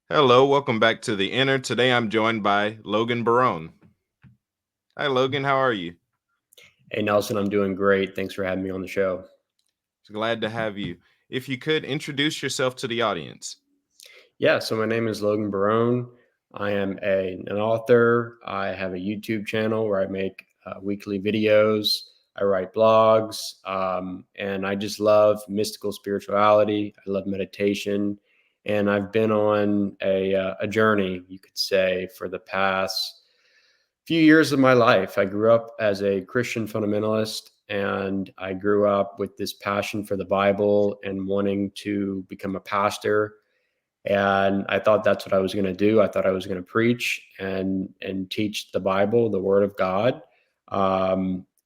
Hello, welcome back to The Inner. Today I'm joined by Logan Barone. Hi, Logan, how are you? Hey, Nelson, I'm doing great. Thanks for having me on the show. Glad to have you. If you could introduce yourself to the audience. Yeah, so my name is Logan Barone. I am an author. I have a YouTube channel where I make weekly videos. I write blogs, and I just love mystical spirituality. I love meditation, and I've been on a journey, you could say, for the past few years of my life. I grew up as a Christian fundamentalist, and I grew up with this passion for the Bible and wanting to become a pastor. And I thought that's what I was going to do. I thought I was going to preach and teach the Bible, the Word of God.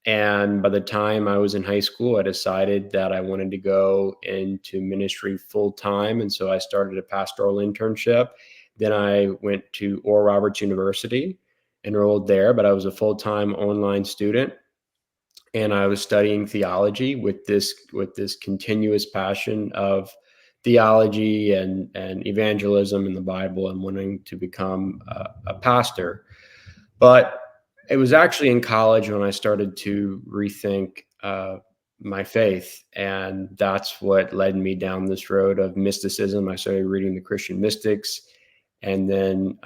And by the time I was in high school, I decided that I wanted to go into ministry full time, and so I started a pastoral internship. Then I went to Oral Roberts University, enrolled there, but I was a full time online student, and I was studying theology with this continuous passion of theology and evangelism in the Bible and wanting to become a pastor. But it was actually in college when I started to rethink my faith, and that's what led me down this road of mysticism. I started reading the Christian mystics, and then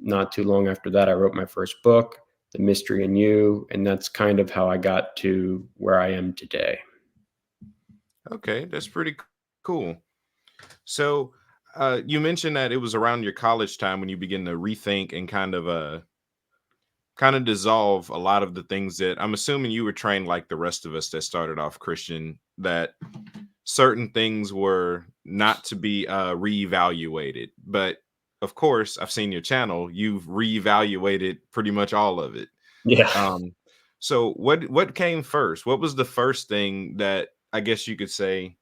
not too long after that, I wrote my first book, The Mystery in You, and that's kind of how I got to where I am today. Okay, that's pretty cool. So, you mentioned that it was around your college time when you begin to rethink and kind of dissolve a lot of the things that I'm assuming you were trained like the rest of us that started off Christian, that certain things were not to be reevaluated. But of course, I've seen your channel, you've reevaluated pretty much all of it. Yeah. Um, so what came first? What was the first thing that I guess you could say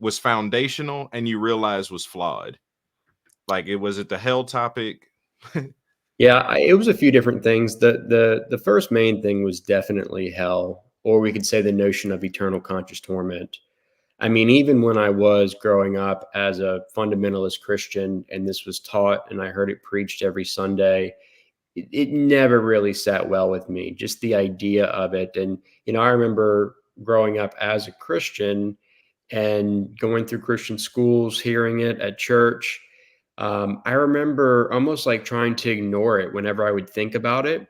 was foundational and you realized was flawed? Like it the hell topic? Yeah, it was a few different things. The first main thing was definitely hell, or we could say the notion of eternal conscious torment. I mean, even when I was growing up as a fundamentalist Christian and this was taught and I heard it preached every Sunday, it never really sat well with me, just the idea of it. And, I remember growing up as a Christian and going through Christian schools, hearing it at church. I remember almost like trying to ignore it whenever I would think about it.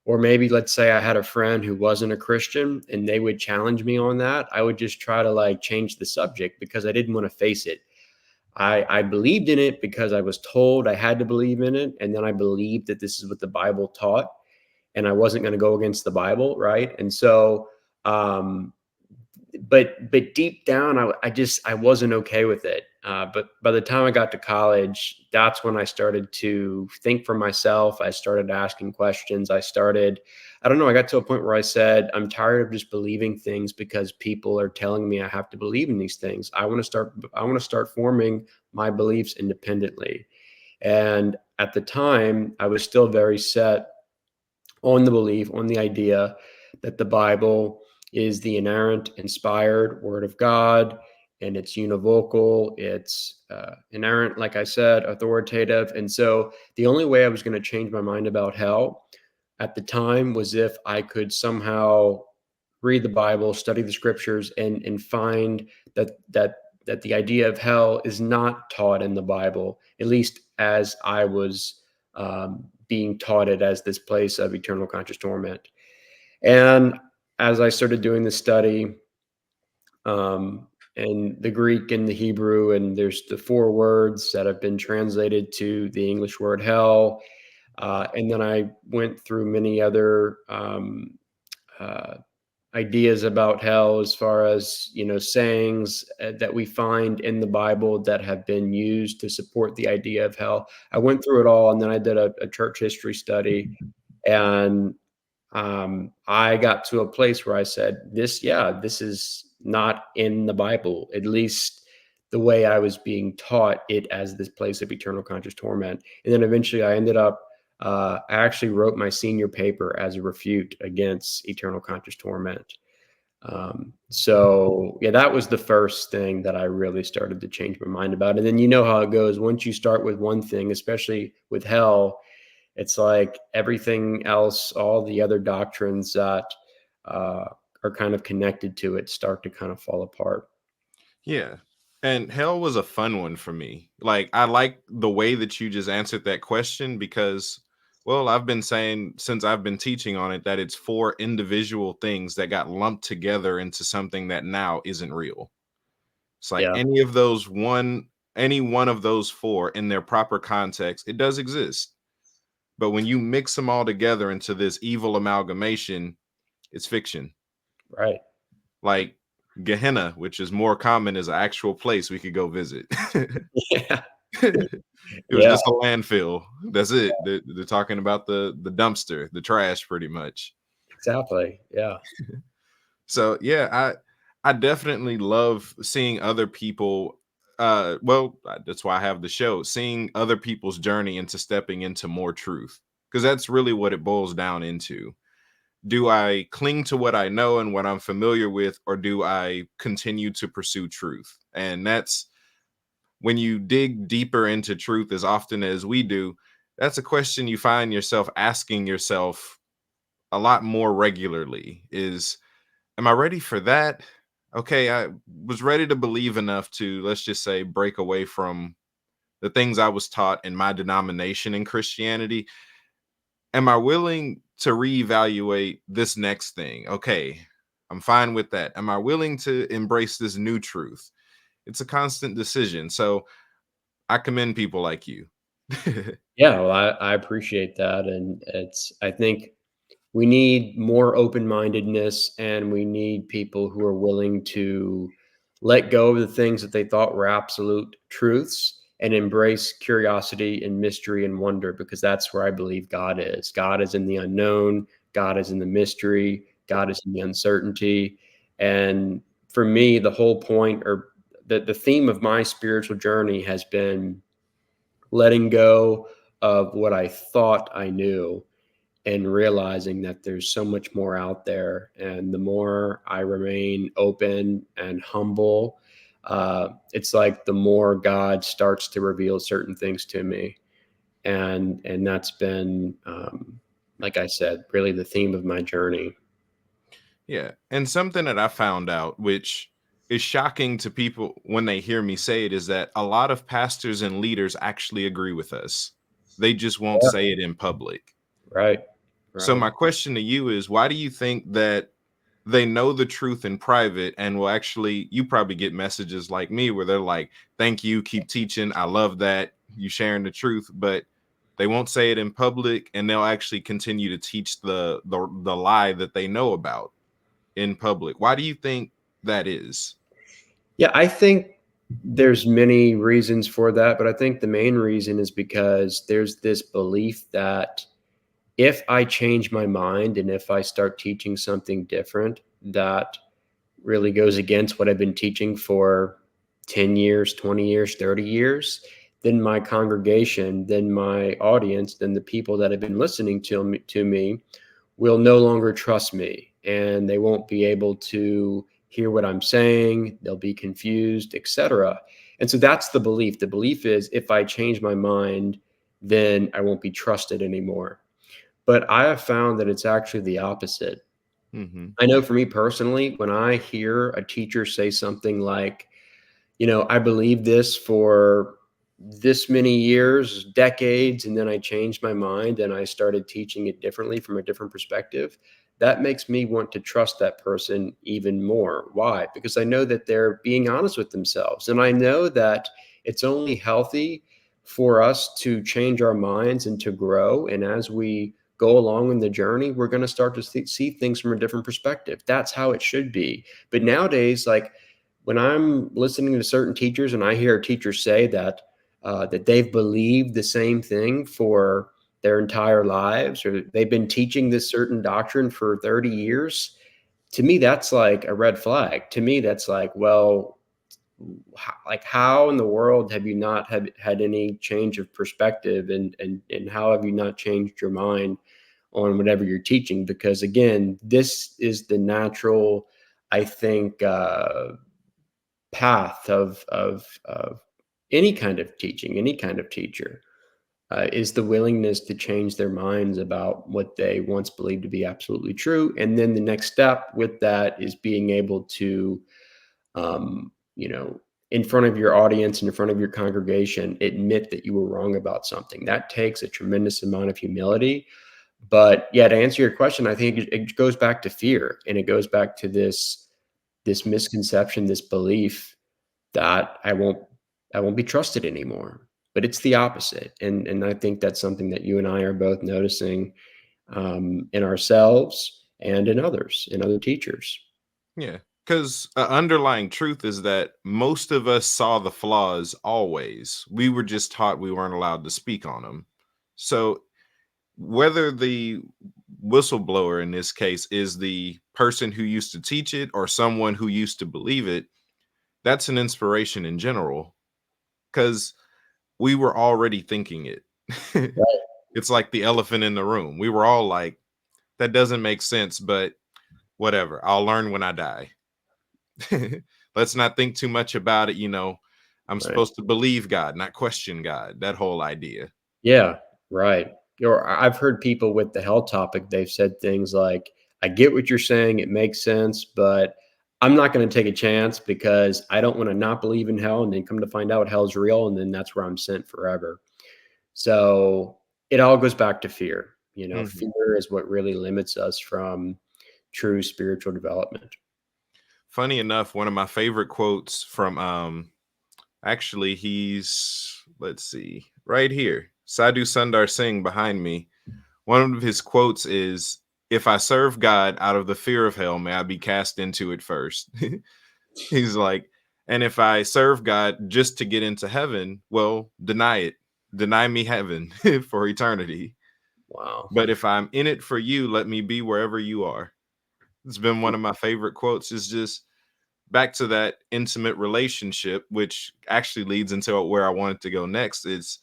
Or maybe let's say I had a friend who wasn't a Christian and they would challenge me on that. I would just try to like change the subject because I didn't want to face it. I believed in it because I was told I had to believe in it. And then I believed that this is what the Bible taught and I wasn't going to go against the Bible. Right. And so, um, but deep down, I wasn't okay with it. But by the time I got to college, that's when I started to think for myself. I started asking questions. I don't know, I got to a point where I said, I'm tired of just believing things because people are telling me I have to believe in these things. I want to start forming my beliefs independently. And at the time, I was still very set on the belief, on the idea that the Bible is the inerrant, inspired Word of God, and it's univocal, it's inerrant, like I said, authoritative. And so the only way I was going to change my mind about hell at the time was if I could somehow read the Bible, study the scriptures, and find that the idea of hell is not taught in the Bible, at least as I was being taught it as this place of eternal conscious torment. And as I started doing the study, and the Greek and the Hebrew, and there's the four words that have been translated to the English word hell. And then I went through many other uh, ideas about hell, as far as sayings that we find in the Bible that have been used to support the idea of hell. I went through it all, and then I did a church history study, and I got to a place where I said, this is not in the Bible, at least the way I was being taught it, as this place of eternal conscious torment. And then eventually I ended up, I actually wrote my senior paper as a refute against eternal conscious torment. So yeah, that was the first thing that I really started to change my mind about. And then you know how it goes. Once you start with one thing, especially with hell, it's like everything else, all the other doctrines that uh, are kind of connected to it start to kind of fall apart. Yeah. And hell was a fun one for me. Like, I like the way that you just answered that question because, well, I've been saying since I've been teaching on it that it's four individual things that got lumped together into something that now isn't real. It's like Yeah, any one of those four in their proper context, it does exist. But when you mix them all together into this evil amalgamation, it's fiction. right. Like Gehenna, which is more common as an actual place we could go visit. Yeah, It was yeah, just a landfill. That's it. They're talking about the dumpster, the trash, pretty much. exactly. Yeah, So yeah, I definitely love seeing other people. That's why I have the show. Seeing other people's journey into stepping into more truth, because that's really what it boils down into. Do I cling to what I know and what I'm familiar with, or do I continue to pursue truth? And that's when you dig deeper into truth as often as we do, that's a question you find yourself asking yourself a lot more regularly is, am I ready for that? Okay, I was ready to believe enough to, let's just say, break away from the things I was taught in my denomination in Christianity. Am I willing to reevaluate this next thing? Okay, I'm fine with that. Am I willing to embrace this new truth? It's a constant decision. So I commend people like you. yeah. Well, I appreciate that, and I think we need more open-mindedness, and we need people who are willing to let go of the things that they thought were absolute truths and embrace curiosity and mystery and wonder, because that's where I believe God is. God is in the unknown, God is in the mystery, God is in the uncertainty. And for me, the whole point, or the theme of my spiritual journey has been letting go of what I thought I knew and realizing that there's so much more out there. And the more I remain open and humble, it's like the more God starts to reveal certain things to me. And that's been, like I said, really the theme of my journey. Yeah. And something that I found out, which is shocking to people when they hear me say it, is that a lot of pastors and leaders actually agree with us. They just won't Yeah. say it in public. Right. So, Right. my question to you is, why do you think that they know the truth in private and will actually, you probably get messages like me where they're like, thank you, keep teaching. I love that you sharing the truth, but they won't say it in public and they'll actually continue to teach the lie that they know about in public. Why do you think that is? Yeah, I think there's many reasons for that, but I think the main reason is because there's this belief that if I change my mind and if I start teaching something different that really goes against what I've been teaching for 10 years, 20 years, 30 years, then my congregation, then my audience, then the people that have been listening to me will no longer trust me, and they won't be able to hear what I'm saying. They'll be confused, etc. And so that's the belief. The belief is if I change my mind, then I won't be trusted anymore. But I have found that it's actually the opposite. Hmm. I know for me personally, when I hear a teacher say something like, I believed this for this many years, decades, and then I changed my mind and I started teaching it differently from a different perspective. That makes me want to trust that person even more. Why? Because I know that they're being honest with themselves. And I know that it's only healthy for us to change our minds and to grow. And as we go along in the journey, we're going to start to see things from a different perspective. That's how it should be. But nowadays, like, when I'm listening to certain teachers and I hear a teacher say that they've believed the same thing for their entire lives, or they've been teaching this certain doctrine for 30 years, to me that's like a red flag. To me that's like, well, how in the world have you not had any change of perspective, and how have you not changed your mind on whatever you're teaching? Because again, this is the natural I think, path of any kind of teaching, any kind of teacher, is the willingness to change their minds about what they once believed to be absolutely true. And then the next step with that is being able to, you know, in front of your audience and in front of your congregation, admit that you were wrong about something. That takes a tremendous amount of humility. But yeah, to answer your question, I think it goes back to fear, and it goes back to this misconception, this belief that I won't be trusted anymore. But it's the opposite, and I think that's something that you and I are both noticing, in ourselves and in others, in other teachers. Yeah, because underlying truth is that most of us saw the flaws always. We were just taught we weren't allowed to speak on them. So whether the whistleblower in this case is the person who used to teach it or someone who used to believe it, that's an inspiration in general because we were already thinking it. Right. It's like the elephant in the room. We were all like, that doesn't make sense, but whatever. I'll learn when I die. Let's not think too much about it. I'm Right. supposed to believe God, not question God. That whole idea. Yeah, right. Or I've heard people with the hell topic, they've said things like, I get what you're saying, it makes sense, but I'm not going to take a chance because I don't want to not believe in hell and then come to find out hell's real and then that's where I'm sent forever. So it all goes back to fear. Mhm. Fear is what really limits us from true spiritual development. Funny enough, one of my favorite quotes from actually he's let's see, right here. Sadhu Sundar Singh behind me. One of his quotes is, "If I serve God out of the fear of hell, may I be cast into it first." He's like, and if I serve God just to get into heaven, well, deny it. Deny me heaven for eternity. Wow. But if I'm in it for you, let me be wherever you are. It's been one of my favorite quotes. Is just back to that intimate relationship, which actually leads into where I wanted to go next. Is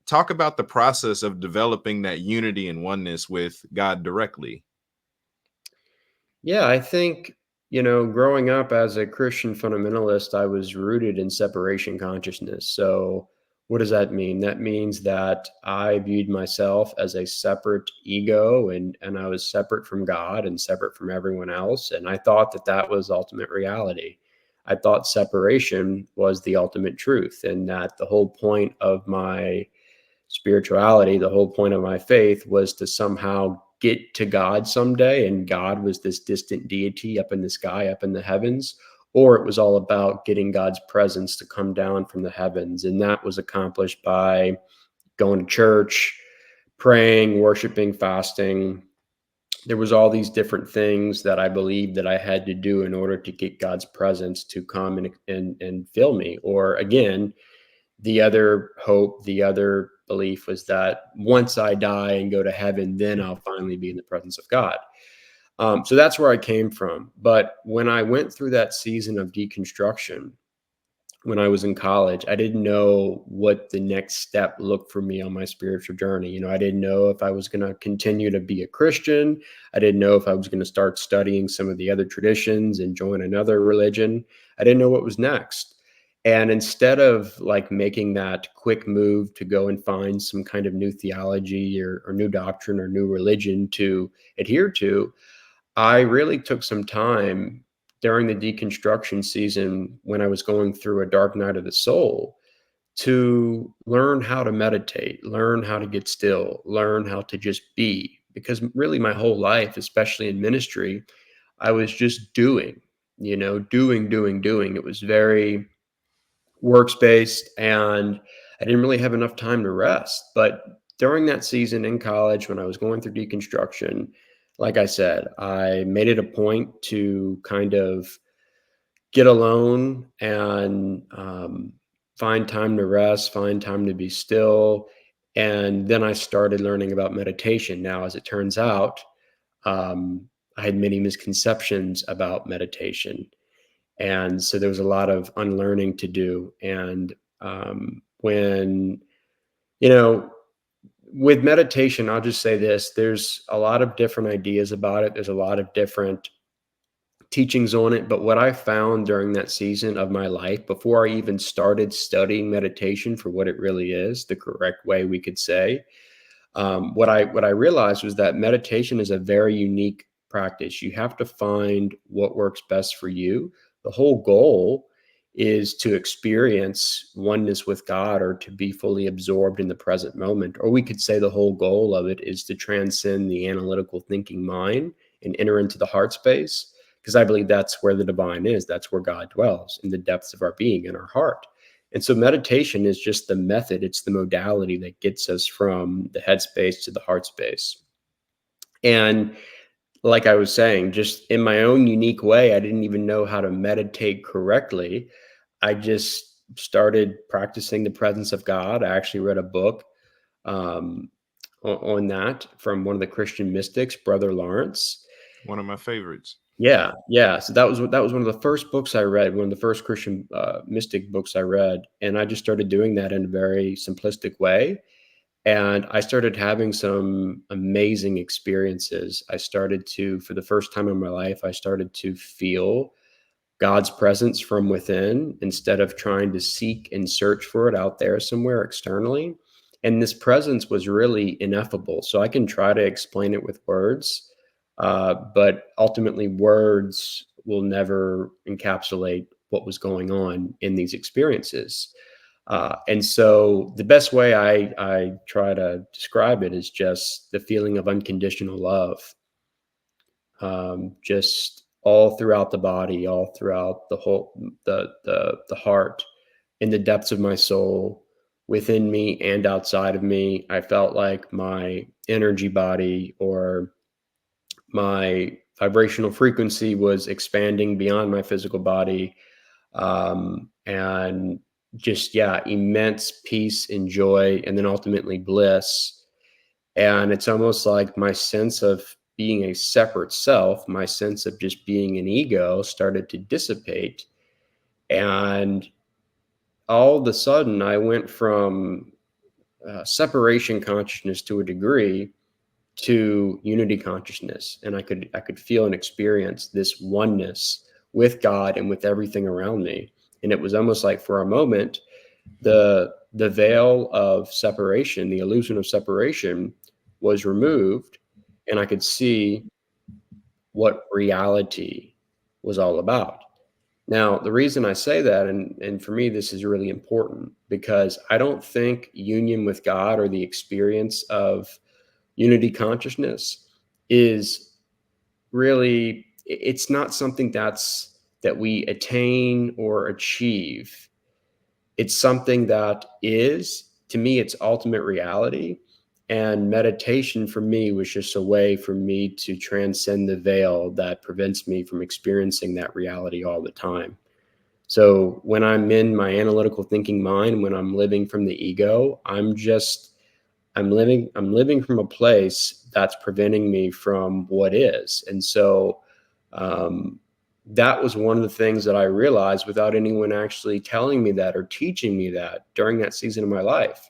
talk about the process of developing that unity and oneness with God directly. Yeah, I think, growing up as a Christian fundamentalist, I was rooted in separation consciousness. So, what does that mean? That means that I viewed myself as a separate ego, and I was separate from God and separate from everyone else. And I thought that that was ultimate reality. I thought separation was the ultimate truth, and that the whole point of my spirituality, the whole point of my faith was to somehow get to God someday. And God was this distant deity up in the sky, up in the heavens, or it was all about getting God's presence to come down from the heavens. And that was accomplished by going to church, praying, worshiping, fasting. There was all these different things that I believed that I had to do in order to get God's presence to come and fill me. Or again, the other hope, the other belief was that once I die and go to heaven, then I'll finally be in the presence of God. So that's where I came from. But when I went through that season of deconstruction, when I was in college, I didn't know what the next step looked for me on my spiritual journey. I didn't know if I was going to continue to be a Christian. I didn't know if I was going to start studying some of the other traditions and join another religion. I didn't know what was next. And instead of like making that quick move to go and find some kind of new theology or new doctrine or new religion to adhere to, I really took some time during the deconstruction season when I was going through a dark night of the soul to learn how to meditate, learn how to get still, learn how to just be. Because really, my whole life, especially in ministry, I was just doing, doing. It was very works based, and I didn't really have enough time to rest. But during that season in college, when I was going through deconstruction, like I said, I made it a point to kind of get alone and find time to rest, find time to be still. And then I started learning about meditation. Now, as it turns out, um, I had many misconceptions about meditation. And so there was a lot of unlearning to do. And when, you know, with meditation, I'll just say this, there's a lot of different ideas about it. There's a lot of different teachings on it, but what I found during that season of my life, before I even started studying meditation for what it really is, the correct way we could say, what I realized was that meditation is a very unique practice. You have to find what works best for you. The whole goal is to experience oneness with God, or to be fully absorbed in the present moment. Or we could say the whole goal of it is to transcend the analytical thinking mind and enter into the heart space, because I believe that's where the divine is. That's where God dwells, in the depths of our being, in our heart. And so meditation is just the method, it's the modality that gets us from the headspace to the heart space. And like I was saying, just in my own unique way, I didn't even know how to meditate correctly. I just started practicing the presence of God. I actually read a book um, on that from one of the Christian mystics, Brother Lawrence. One of my favorites. Yeah, yeah. So that was one of the first books I read, one of the first Christian mystic books I read, and I just started doing that in a very simplistic way. And I started having some amazing experiences. I started to, for the first time in my life, I started to feel God's presence from within, instead of trying to seek and search for it out there somewhere externally. And this presence was really ineffable. So I can try to explain it with words, but ultimately, words will never encapsulate what was going on in these experiences. And so the best way I try to describe it is just the feeling of unconditional love, just all throughout the body, all throughout the whole, the heart, in the depths of my soul, within me and outside of me. I felt like my energy body, or my vibrational frequency, was expanding beyond my physical body. And just, yeah, immense peace and joy, and then ultimately bliss. And it's almost like my sense of being a separate self, my sense of just being an ego, started to dissipate. And all of a sudden, I went from separation consciousness to a degree to unity consciousness, and I could feel and experience this oneness with God and with everything around me. And it was almost like, for a moment, the veil of separation, the illusion of separation, was removed, and I could see what reality was all about. Now, the reason I say that, and for me, this is really important, because I don't think union with God, or the experience of unity consciousness, is really, it's not something that we attain or achieve. It's something that is, to me, it's ultimate reality. And meditation for me was just a way for me to transcend the veil that prevents me from experiencing that reality all the time. So when I'm in my analytical thinking mind, when I'm living from the ego, I'm living from a place that's preventing me from what is. And so um, that was one of the things that I realized without anyone actually telling me that or teaching me that during that season of my life.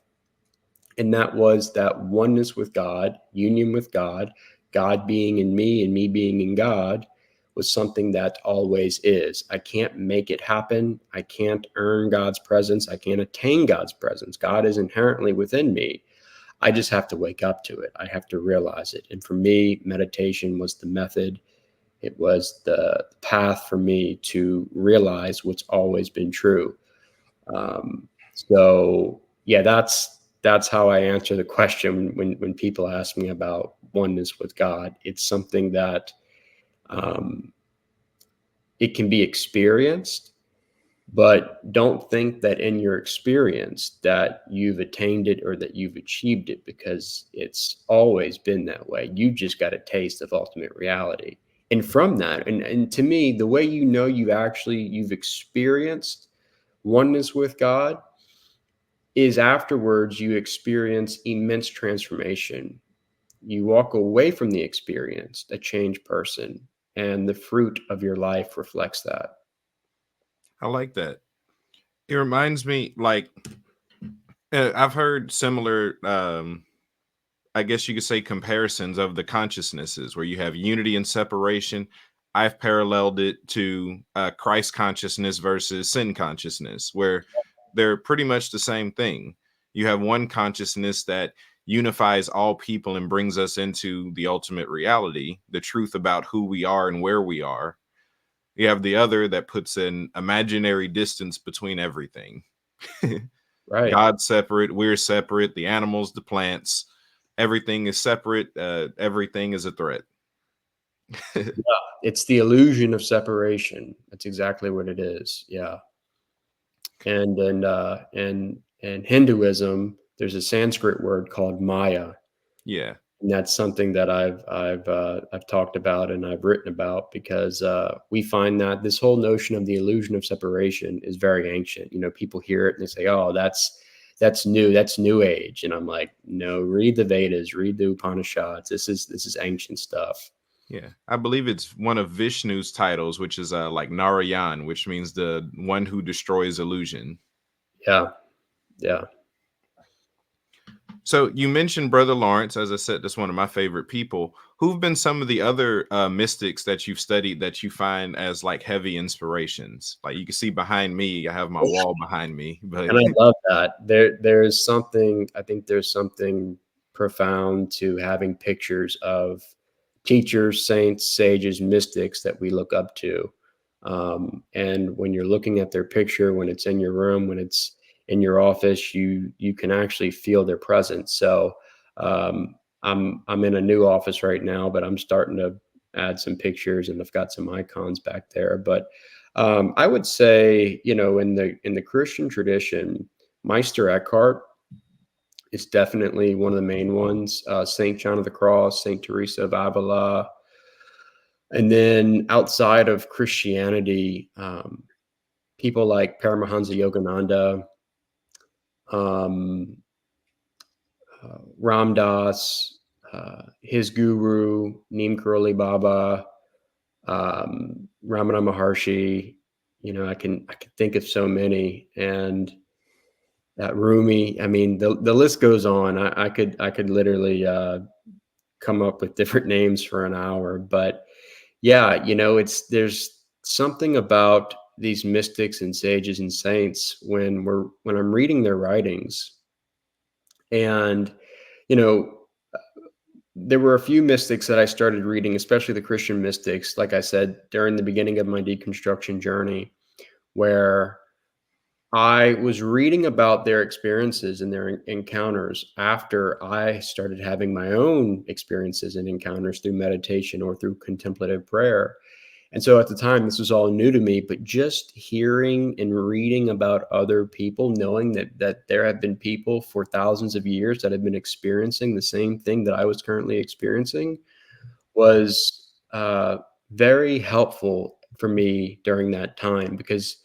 And that was that oneness with God, union with God, God being in me and me being in God, was something that always is. I can't make it happen. I can't earn God's presence. I can't attain God's presence. God is inherently within me. I just have to wake up to it. I have to realize it. And for me, meditation was the method. It was the path for me to realize what's always been true. So yeah, that's how I answer the question when people ask me about oneness with God. It's something that um, it can be experienced, but don't think that in your experience that you've attained it or that you've achieved it, because it's always been that way. You just got a taste of ultimate reality. And from that, and to me, the way you know you've experienced oneness with God is afterwards you experience immense transformation. You walk away from the experience a changed person, and the fruit of your life reflects that. I like that. It reminds me, like, I've heard similar, I guess you could say, comparisons of the consciousnesses where you have unity and separation. I've paralleled it to Christ consciousness versus sin consciousness, where they're pretty much the same thing. You have one consciousness that unifies all people and brings us into the ultimate reality, the truth about who we are and where we are. You have the other that puts an imaginary distance between everything. Right. God's separate, we're separate, the animals, the plants, everything is separate, everything is a threat. It's the illusion of separation. That's exactly what it is. Yeah. And Hinduism, there's a Sanskrit word called Maya, Yeah. and that's something that I've talked about and I've written about because we find that this whole notion of the illusion of separation is very ancient. You know, people hear it and they say, "Oh, that's new. That's New Age," and I'm like, "No, read the Vedas, read the Upanishads. This is ancient stuff." Yeah, I believe it's one of Vishnu's titles, which is like Narayan, which means the one who destroys illusion. Yeah, yeah. So you mentioned Brother Lawrence, as I said, that's one of my favorite people. Who've been some of the other mystics that you've studied that you find as like heavy inspirations? Like you can see behind me, I have my wall behind me, but And I love that. There's something, I think there's something profound to having pictures of teachers, saints, sages, mystics that we look up to. And when you're looking at their picture, when it's in your room, when it's in your office, you can actually feel their presence. So I'm in a new office right now, but I'm starting to add some pictures and I've got some icons back there. But I would say, you know, in the Christian tradition, Meister Eckhart is definitely one of the main ones. Saint John of the Cross, Saint Teresa of Avila, and then outside of Christianity, people like Paramahansa Yogananda, um, Ram Dass, his guru Neem Karoli Baba, Ramana Maharshi. You know, I can think of so many, and that Rumi. I mean, the list goes on. I could literally come up with different names for an hour, but yeah, you know, there's something about these mystics and sages and saints when I'm reading their writings, and you know, there were a few mystics that I started reading, especially the Christian mystics. Like I said, during the beginning of my deconstruction journey, where I was reading about their experiences and their encounters after I started having my own experiences and encounters through meditation or through contemplative prayer. And so at the time, this was all new to me, but just hearing and reading about other people, knowing that there have been people for thousands of years that have been experiencing the same thing that I was currently experiencing was very helpful for me during that time because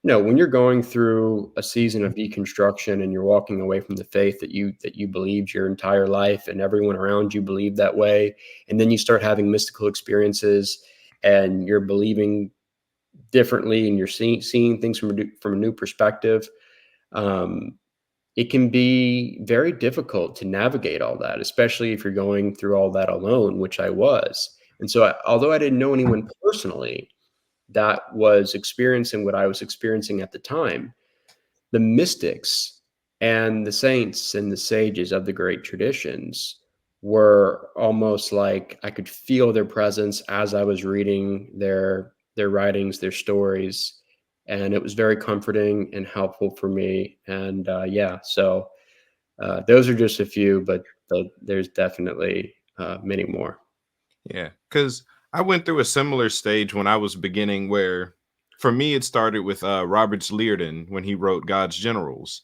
you know when you're going through a season of deconstruction and you're walking away from the faith that you believed your entire life and everyone around you believed that way, and then you start having mystical experiences and you're believing differently and you're seeing things from a new perspective. um, it can be very difficult to navigate all that, especially if you're going through all that alone, which I was. And so, although I didn't know anyone personally that was experiencing what I was experiencing at the time, the mystics and the saints and the sages of the great traditions were almost like I could feel their presence as I was reading their writings, their stories, and it was very comforting and helpful for me. And yeah, so those are just a few, but there's definitely many more. yeah, because I went through a similar stage when I was beginning where for me it started with Robert Liardon when he wrote God's Generals.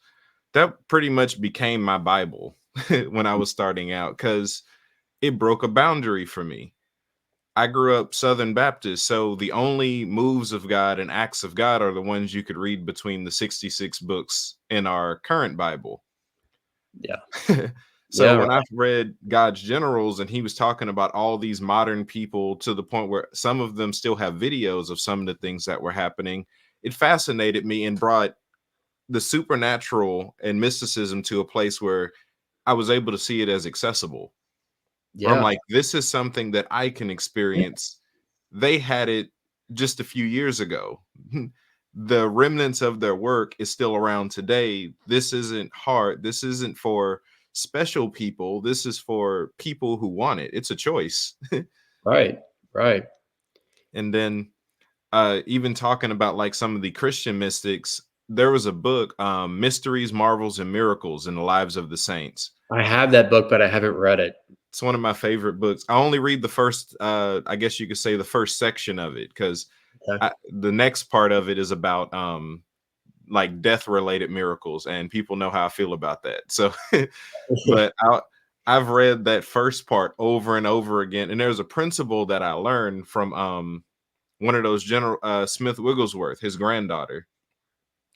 That pretty much became my Bible when I was starting out because it broke a boundary for me. I grew up Southern Baptist, so the only moves of God and acts of God are the ones you could read between the 66 books in our current Bible. Yeah. So Yeah. when I've read God's Generals and he was talking about all these modern people to the point where some of them still have videos of some of the things that were happening, it fascinated me and brought the supernatural and mysticism to a place where I was able to see it as accessible. Where I'm Yeah. like, this is something that I can experience they had it just a few years ago. The remnants of their work is still around today. This isn't hard. This isn't for special people. This is for people who want it. It's a choice. Right. Right. And then even talking about like some of the Christian mystics, there was a book, Mysteries, Marvels, and Miracles in the Lives of the Saints. I have that book, but I haven't read it. It's one of my favorite books. I only read the first, I guess you could say the first section of it, because Okay. the next part of it is about like death related miracles, and people know how I feel about that. So, Yeah. but I've read that first part over and over again, and there's a principle that I learned from one of those General Smith Wigglesworth, his granddaughter,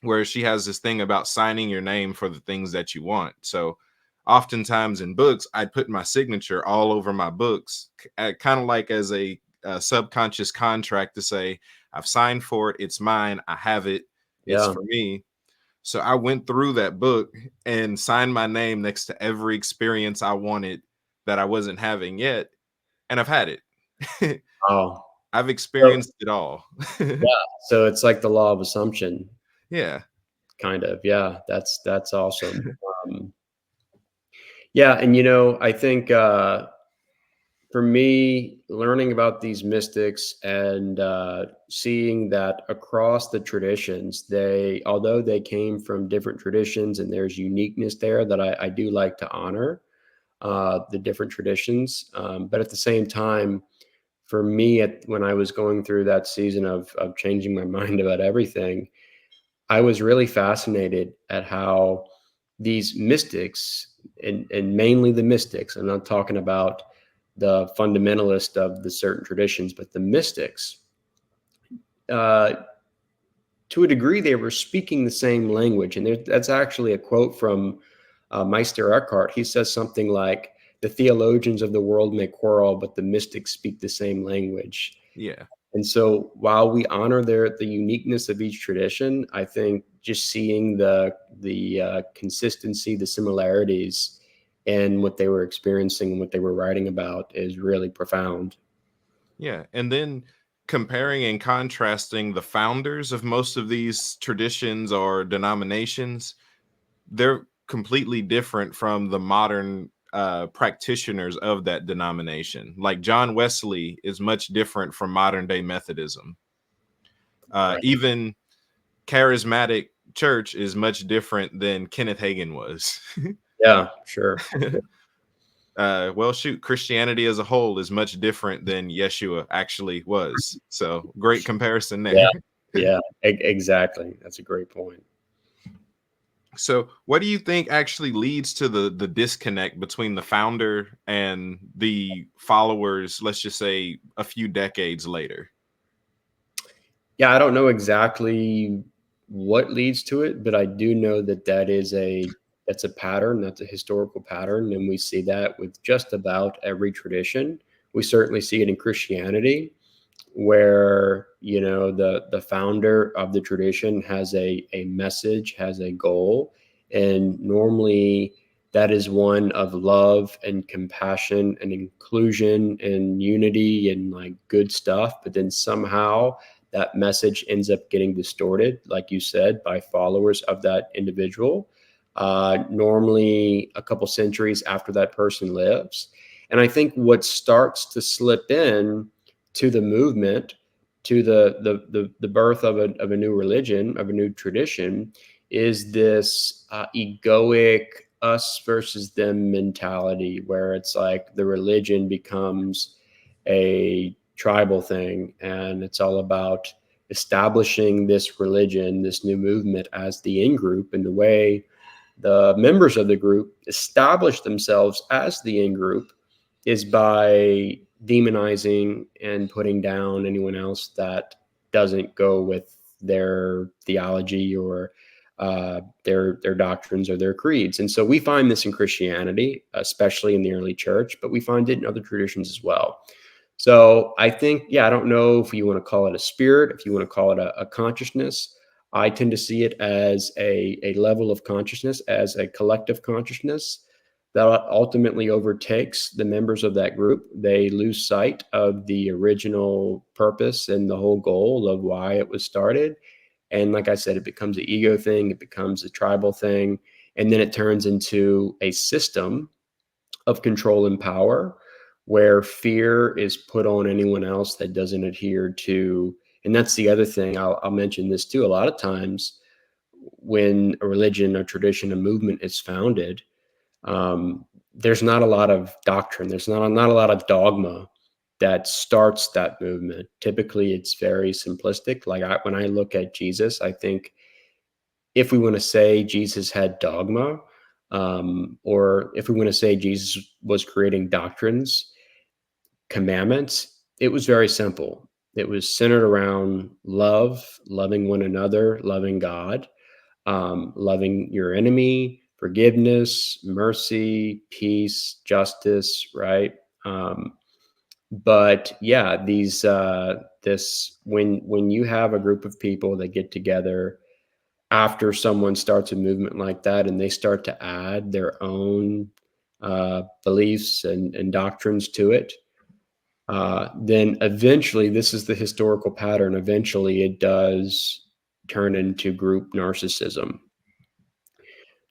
where she has this thing about signing your name for the things that you want. So oftentimes in books, I put my signature all over my books, kind of like as a subconscious contract to say, I've signed for it. It's mine. I have it. It's Yeah. for me. So I went through that book and signed my name next to every experience I wanted that I wasn't having yet. And I've had it. Oh. I've So, experienced it all. yeah. So it's like the law of assumption, Yeah. kind of. Yeah. That's awesome. Um, yeah. And, I think, for me, learning about these mystics and seeing that across the traditions, although they came from different traditions and there's uniqueness there that I do like to honor the different traditions. But at the same time, for me, when I was going through that season of changing my mind about everything, I was really fascinated at how these mystics, and mainly the mystics, I'm not talking about the fundamentalist of the certain traditions, but the mystics, uh, to a degree, they were speaking the same language. And that's actually a quote from Meister Eckhart. He says something like, the theologians of the world may quarrel, but the mystics speak the same language. Yeah. And so while we honor the uniqueness of each tradition, I think just seeing the consistency, the similarities in what they were experiencing and what they were writing about is really profound. Yeah. And then comparing and contrasting the founders of most of these traditions or denominations, they're completely different from the modern practitioners of that denomination. Like John Wesley is much different from modern day Methodism. Right. Even charismatic church is much different than Kenneth Hagin was. Yeah, sure. Well, shoot, Christianity as a whole is much different than Yeshua actually was. So great comparison there. Yeah. Yeah, exactly. That's a great point. So what do you think actually leads to the disconnect between the founder and the followers, let's just say a few decades later? Yeah, I don't know exactly what leads to it, but I do know that that's a pattern, that's a historical pattern, and we see that with just about every tradition. We certainly see it in Christianity, where the founder of the tradition has a message, has a goal, and normally that is one of love and compassion and inclusion and unity and like good stuff. But then somehow that message ends up getting distorted, like you said, by followers of that individual, normally a couple centuries after that person lives. And I think what starts to slip in to the movement, to the birth of a new religion, of a new tradition, is this egoic us versus them mentality, where it's like the religion becomes a tribal thing, and it's all about establishing this religion, this new movement, as the in group. And the way the members of the group establish themselves as the in group is by demonizing and putting down anyone else that doesn't go with their theology or their doctrines or their creeds. And so we find this in Christianity, especially in the early church, but we find it in other traditions as well. So I think, yeah, I don't know if you want to call it a spirit, if you want to call it a consciousness. I tend to see it as a level of consciousness, as a collective consciousness that ultimately overtakes the members of that group. They lose sight of the original purpose and the whole goal of why it was started. And like I said, it becomes an ego thing, it becomes a tribal thing, and then it turns into a system of control and power where fear is put on anyone else that doesn't adhere to. And that's the other thing. I'll mention this too. A lot of times when a religion, a tradition, a movement is founded, there's not a lot of doctrine. There's not a lot of dogma that starts that movement. Typically, it's very simplistic. Like when I look at Jesus, I think if we want to say Jesus had dogma, or if we want to say Jesus was creating doctrines, commandments, it was very simple. It was centered around love, loving one another, loving God, loving your enemy, forgiveness, mercy, peace, justice, right? But yeah, this when you have a group of people that get together after someone starts a movement like that and they start to add their own beliefs and doctrines to it, then eventually, this is the historical pattern. Eventually, it does turn into group narcissism.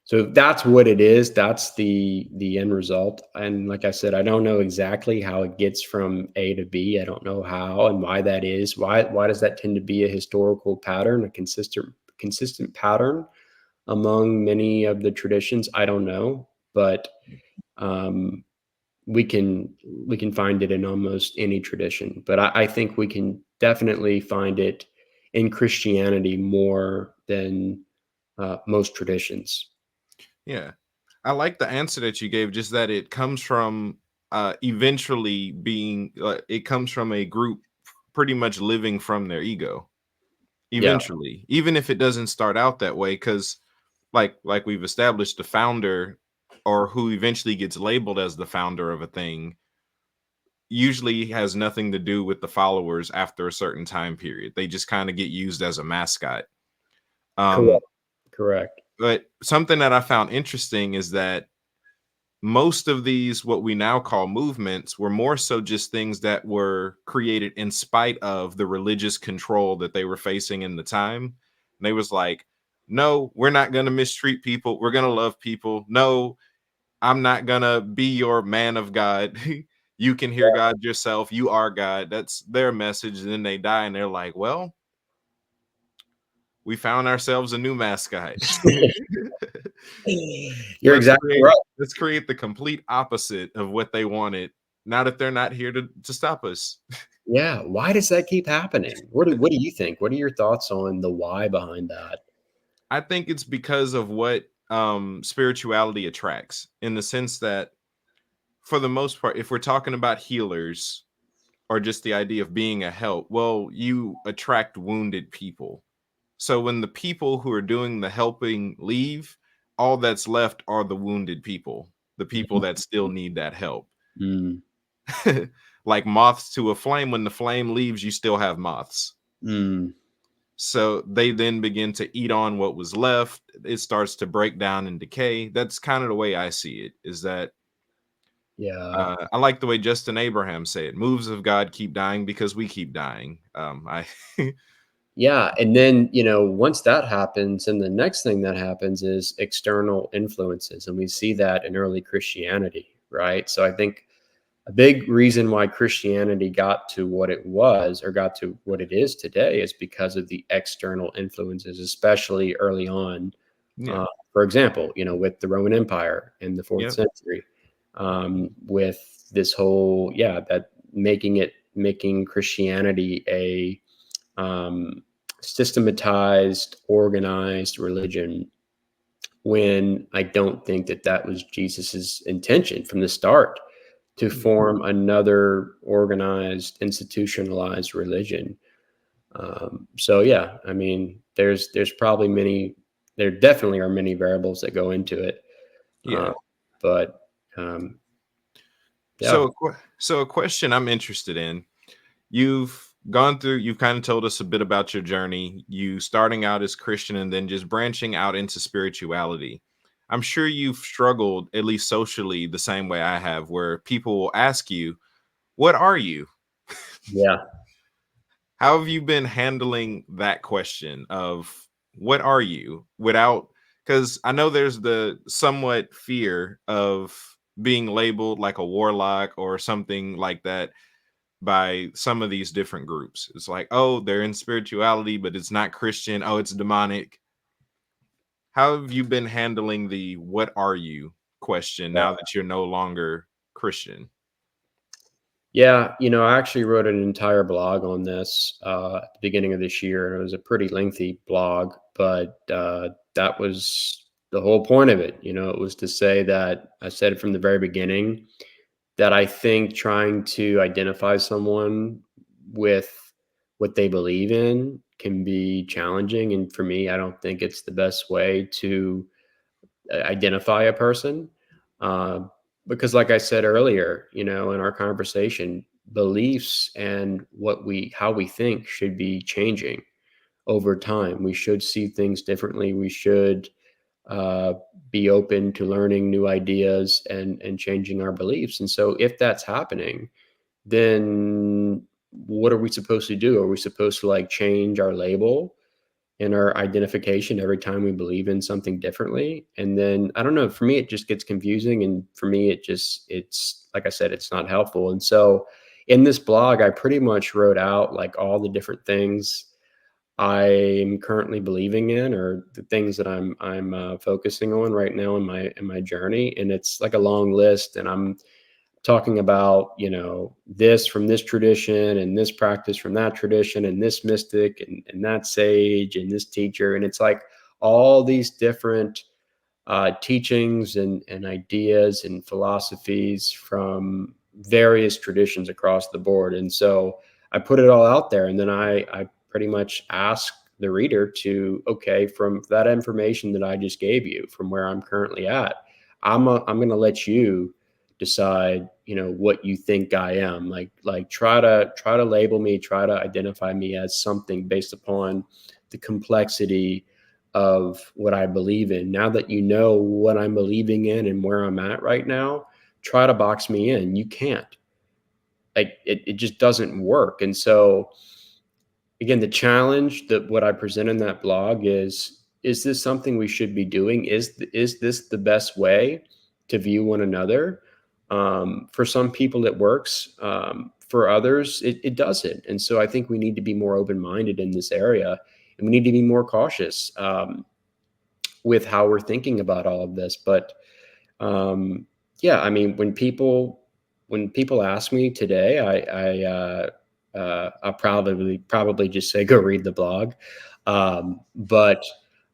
So that's what it is. That's the end result. And like I said, I don't know exactly how it gets from A to B. I don't know how and why that is. Why does that tend to be a historical pattern, a consistent pattern among many of the traditions? I don't know, but um, we can find it in almost any tradition. But I think we can definitely find it in Christianity more than most traditions. Yeah. I like the answer that you gave, just that it comes from eventually being, it comes from a group pretty much living from their ego Yeah, eventually, even if it doesn't start out that way. Because, like we've established, the founder or who eventually gets labeled as the founder of a thing usually has nothing to do with the followers after a certain time period. They just kind of get used as a mascot. Um, correct, correct. but something that I found interesting is that most of these, what we now call movements, were more so just things that were created in spite of the religious control that they were facing in the time. And they was like, no, we're not going to mistreat people. We're going to love people. No, I'm not going to be your man of God. You can hear God yourself. You are God. That's their message. And then they die and they're like, well, we found ourselves a new mascot. You're exactly right. Let's create the complete opposite of what they wanted. Now that they're not here to stop us. Yeah, why does that keep happening? What do you think? What are your thoughts on the why behind that? I think it's because of what spirituality attracts, in the sense that for the most part, if we're talking about healers or just the idea of being a help, well, you attract wounded people. So when the people who are doing the helping leave, all that's left are the wounded people, the people that still need that help. Mm, Like moths to a flame, when the flame leaves, you still have moths. mm, So they then begin to eat on what was left. It starts to break down and decay. That's kind of the way I see it, is that yeah. I like the way Justin Abraham said, moves of God keep dying because we keep dying. I Yeah, and then, once that happens, and the next thing that happens is external influences, and we see that in early Christianity, right? So I think a big reason why Christianity got to what it was or got to what it is today is because of the external influences, especially early on. yeah, For example, with the Roman Empire in the fourth yep, century, with this whole, that making Christianity a systematized, organized religion, when I don't think that that was Jesus's intention from the start, to yeah, form another organized, institutionalized religion. So yeah, I mean, there's probably there definitely are many variables that go into it, uh, yeah. but um, yeah, So a question I'm interested in. You've gone through, you've kind of told us a bit about your journey, you starting out as Christian and then just branching out into spirituality. I'm sure you've struggled, at least socially, the same way I have, where people will ask you, "What are you?" Yeah. How have you been handling that question of "What are you?" without, because I know there's the somewhat fear of being labeled like a warlock or something like that by some of these different groups. It's like, oh, they're in spirituality, but it's not Christian. Oh, it's demonic. How have you been handling the "what are you" question now that you're no longer Christian? Yeah, I actually wrote an entire blog on this at the beginning of this year, and it was a pretty lengthy blog, but that was the whole point of it. It was to say that I said it from the very beginning that I think trying to identify someone with what they believe in can be challenging. And for me, I don't think it's the best way to identify a person. Uh, because, like I said earlier, in our conversation, beliefs and how we think should be changing over time. We should see things differently. We should uh, be open to learning new ideas and changing our beliefs. And so, if that's happening, then what are we supposed to do? Are we supposed to like change our label and our identification every time we believe in something differently? And then I don't know, for me it just gets confusing, and for me it's like I said, it's not helpful. And so in this blog I pretty much wrote out like all the different things I'm currently believing in, or the things that I'm focusing on right now in my journey. And it's like a long list, and I'm talking about this from this tradition and this practice from that tradition and this mystic and that sage and this teacher. And it's like all these different teachings and ideas and philosophies from various traditions across the board. And so I put it all out there, and then I pretty much ask the reader to, okay, from that information that I just gave you, from where I'm currently at, I'm going to let you decide, what you think I am. Like try to label me, try to identify me as something based upon the complexity of what I believe in. Now that you know what I'm believing in and where I'm at right now, try to box me in. You can't. Like it just doesn't work. And so again, the challenge that what I present in that blog is this something we should be doing? Is this the best way to view one another? For some people it works. For others it doesn't. And so I think we need to be more open-minded in this area, and we need to be more cautious with how we're thinking about all of this. But yeah, I mean, when people ask me today, I'll probably just say go read the blog. But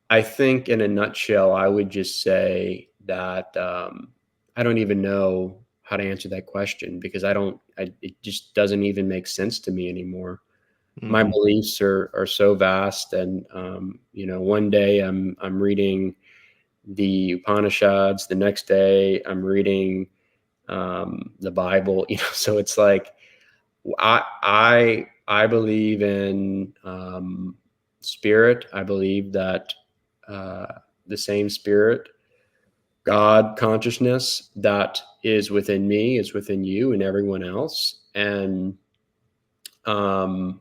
I think in a nutshell, I would just say that I don't even know how to answer that question, because it just doesn't even make sense to me anymore. My Mhm. beliefs are so vast, and one day I'm reading the Upanishads, the next day I'm reading the Bible. So it's like I believe in spirit. I believe that uh, the same spirit, God consciousness that is within me is within you and everyone else. And um,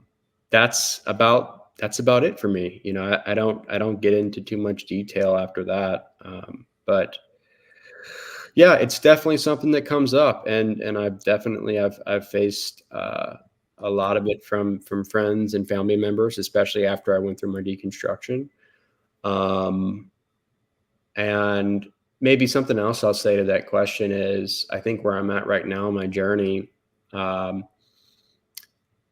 that's about it for me. I don't get into too much detail after that. But yeah, it's definitely something that comes up, and I've faced a lot of it from friends and family members, especially after I went through my deconstruction. Um, and maybe something else I'll say to that question is, I think where I'm at right now in my journey, um,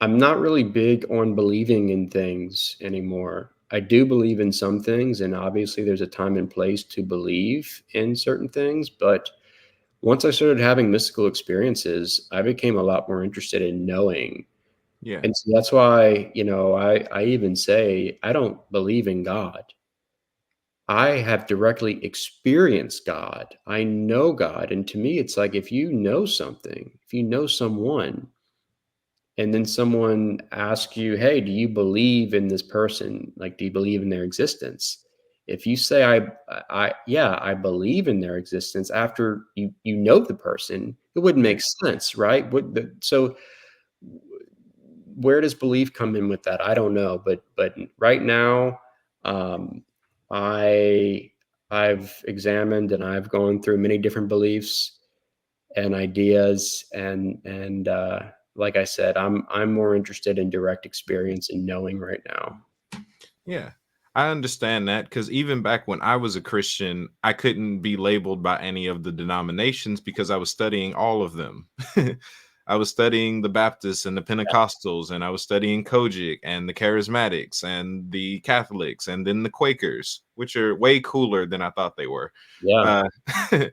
I'm not really big on believing in things anymore. I do believe in some things, and obviously there's a time and place to believe in certain things. But once I started having mystical experiences, I became a lot more interested in knowing. Yeah. And so that's why, I even say I don't believe in God. I have directly experienced God. I know God. And to me, it's like if you know something, if you know someone, and then someone asks you, hey, do you believe in this person? Like, do you believe in their existence? If you say I believe in their existence after you know the person, it wouldn't Yeah. make sense, right? So where does belief come in with that? I don't know, but right now, um, I I've examined and I've gone through many different beliefs and ideas, and like I said, I'm more interested in direct experience and knowing right now. Yeah. I understand that because even back when I was a Christian, I couldn't be labeled by any of the denominations because I was studying all of them. I was studying the Baptists and the Pentecostals, and I was studying Kojic and the Charismatics and the Catholics, and then the Quakers, which are way cooler than I thought they were. Yeah, Uh,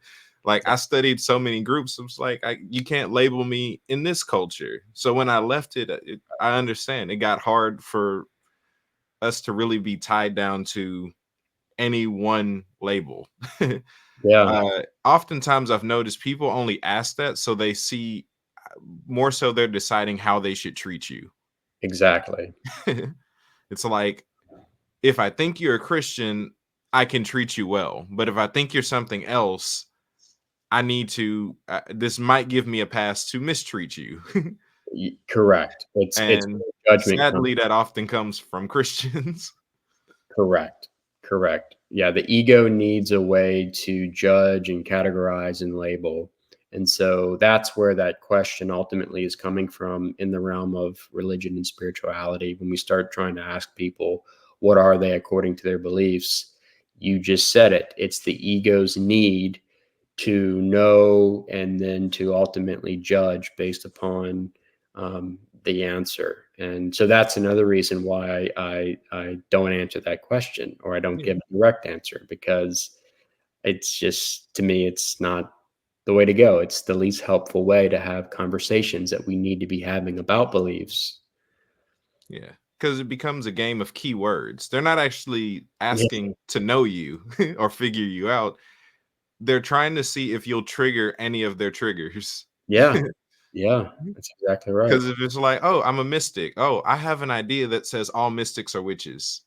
like I studied so many groups, it was like you can't label me in this culture. So when I left I understand it got hard for us to really be tied down to any one label. yeah, Oftentimes, I've noticed people only ask that so they see more so they're deciding how they should treat you. exactly. It's like if I think you're a Christian, I can treat you well, but if I think you're something else, I need to. This might give me a pass to mistreat you, Correct. It's and judgment comes. sadly, that often comes from Christians. Correct. Correct. Yeah, the ego needs a way to judge and categorize and label. And so that's where that question ultimately is coming from in the realm of religion and spirituality. When we start trying to ask people, what are they according to their beliefs? You just said it. It's the ego's need to know and then to ultimately judge based upon the answer. And so that's another reason why I don't answer that question or I don't Yeah, give a direct answer because it's just, to me, it's not the way to go. It's the least helpful way to have conversations that we need to be having about beliefs. yeah, because it becomes a game of keywords. They're not actually Yeah. asking to know you or figure you out. They're trying to see if you'll trigger any of their triggers. Yeah. Yeah. That's exactly right. Because if it's like, oh, I'm a mystic. Oh, I have an idea that says all mystics are witches.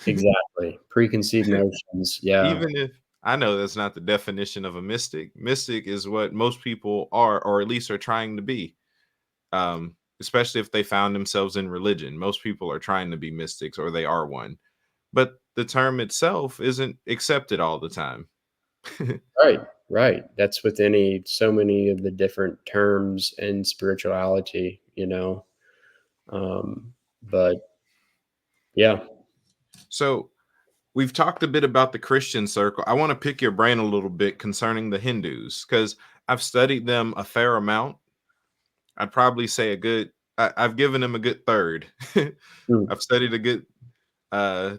Exactly. Preconceived notions. Yeah. Even if I know that's not the definition of a mystic. Mystic is what most people are, or at least are trying to be. Especially if they found themselves in religion. Most people are trying to be mystics or they are one. But the term itself isn't accepted all the time. Right, right. That's with any so many of the different terms in spirituality, you know. But yeah, So we've talked a bit about the Christian circle. I want to pick your brain a little bit concerning the Hindus because I've studied them a fair amount. I'd probably say I've given them a good third. mm, I've studied a good uh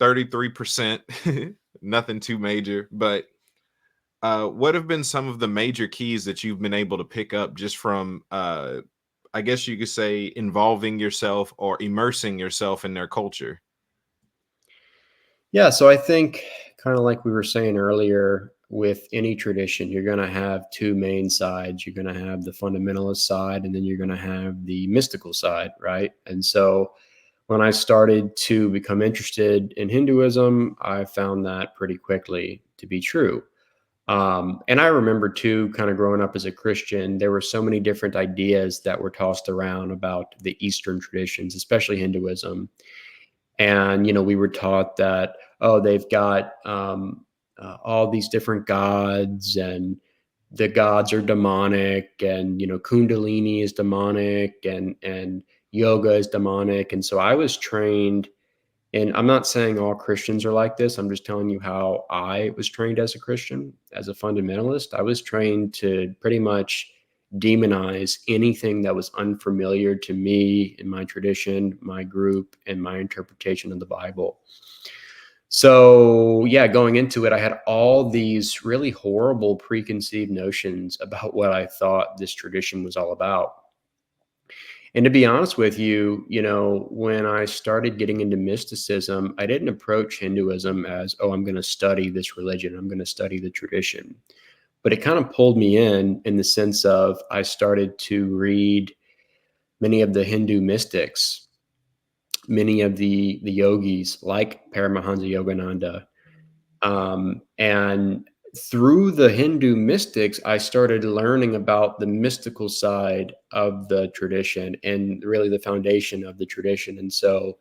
33%. Nothing too major, but what have been some of the major keys that you've been able to pick up just from I guess you could say involving yourself or immersing yourself in their culture? yeah. So I think, kind of like we were saying earlier, with any tradition, you're going to have two main sides. You're going to have the fundamentalist side, and then you're going to have the mystical side, right? And so when I started to become interested in Hinduism, I found that pretty quickly to be true. And I remember too, kind of growing up as a Christian, there were so many different ideas that were tossed around about the Eastern traditions, especially Hinduism. And, we were taught that, oh, they've got all these different gods and the gods are demonic and, Kundalini is demonic and yoga is demonic. And so I was trained, and I'm not saying all Christians are like this. I'm just telling you how I was trained as a Christian, as a fundamentalist. I was trained to pretty much demonize anything that was unfamiliar to me in my tradition, my group, and my interpretation of the Bible. So, yeah, going into it, I had all these really horrible preconceived notions about what I thought this tradition was all about. And to be honest with you, when I started getting into mysticism, I didn't approach Hinduism as, oh, I'm going to study this religion, I'm going to study the tradition. But it kind of pulled me in the sense of I started to read many of the Hindu mystics. many of the yogis like Paramahansa Yogananda. And through the Hindu mystics, I started learning about the mystical side of the tradition and really the foundation of the tradition. And so,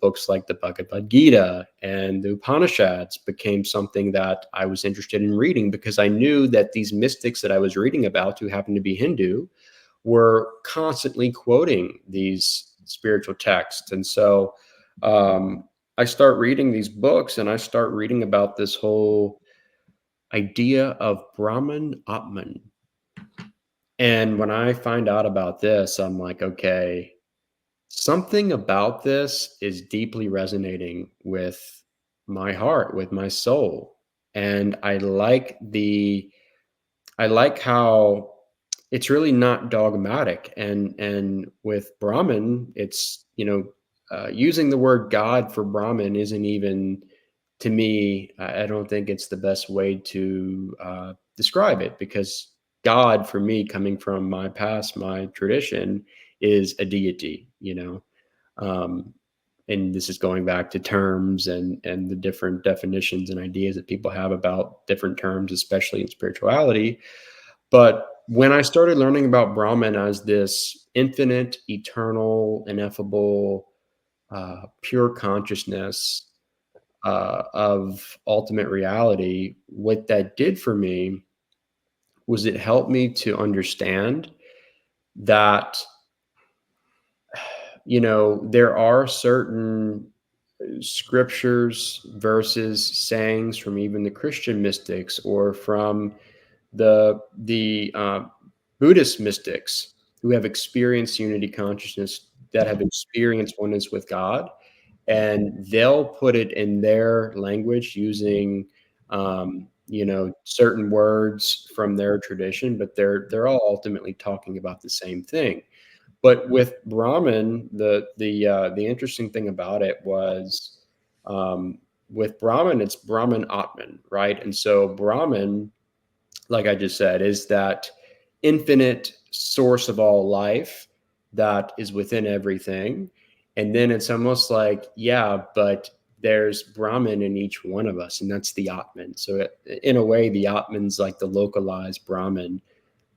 books like the Bhagavad Gita and the Upanishads became something that I was interested in reading because I knew that these mystics that I was reading about, who happened to be Hindu, were constantly quoting these spiritual texts. And so, I start reading these books and I start reading about this whole idea of Brahman Atman. And when I find out about this, I'm like, okay, something about this is deeply resonating with my heart, with my soul. And I like how it's really not dogmatic. And with Brahman, it's, using the word God for Brahman isn't even, to me, I don't think it's the best way to describe it, because God, for me, coming from my past, my tradition, is a deity, um, and this is going back to terms and the different definitions and ideas that people have about different terms, especially in spirituality. But when I started learning about Brahman as this infinite, eternal, ineffable, pure consciousness of ultimate reality, what that did for me was it helped me to understand that, there are certain scriptures, verses, sayings from even the Christian mystics or from the Buddhist mystics who have experienced unity consciousness, that have experienced oneness with God, and they'll put it in their language using, certain words from their tradition, but they're all ultimately talking about the same thing. But with Brahman, the interesting thing about it was, with Brahman, it's Brahman Atman, right? And so Brahman, like I just said, is that infinite source of all life that is within everything. And then it's almost like, yeah, but there's Brahman in each one of us, and that's the Atman. So in a way, the Atman's like the localized Brahman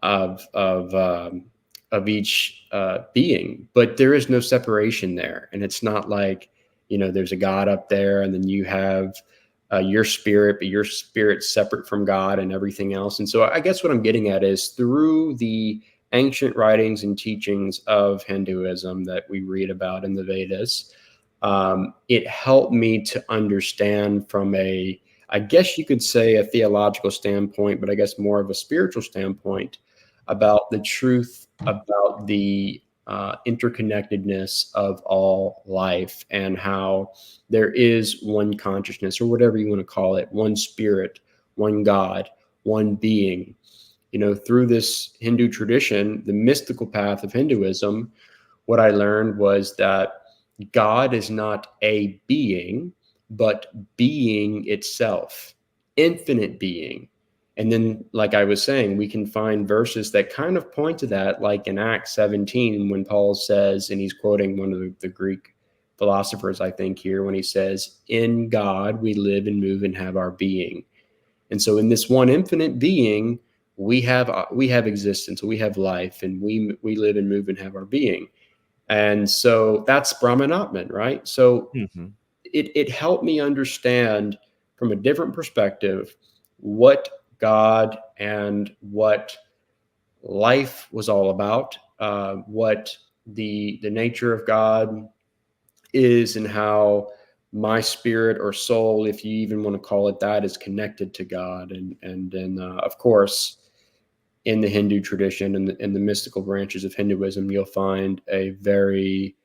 of each being, but there is no separation there, and it's not like, there's a God up there, and then you have your spirit, but your spirit's separate from God and everything else. And so I guess what I'm getting at is, through the ancient writings and teachings of Hinduism that we read about in the Vedas, it helped me to understand from I guess you could say, a theological standpoint, but I guess more of a spiritual standpoint, about the truth about the interconnectedness of all life, and how there is one consciousness, or whatever you want to call it, one spirit, one God, one being. Through this Hindu tradition, the mystical path of Hinduism, what I learned was that God is not a being, but being itself, infinite being. And then, like I was saying, we can find verses that kind of point to that, like in Acts 17, when Paul says, and he's quoting one of the Greek philosophers, I think, here, when he says, "In God we live and move and have our being." And so, in this one infinite being, we have existence, we have life, and we live and move and have our being. And so that's Brahman Atman, right? So Mhm. it helped me understand from a different perspective what God and what life was all about, what the nature of God is, and how my spirit or soul, if you even want to call it that, is connected to God. And then, of course, in the Hindu tradition and in the mystical branches of Hinduism, you'll find a very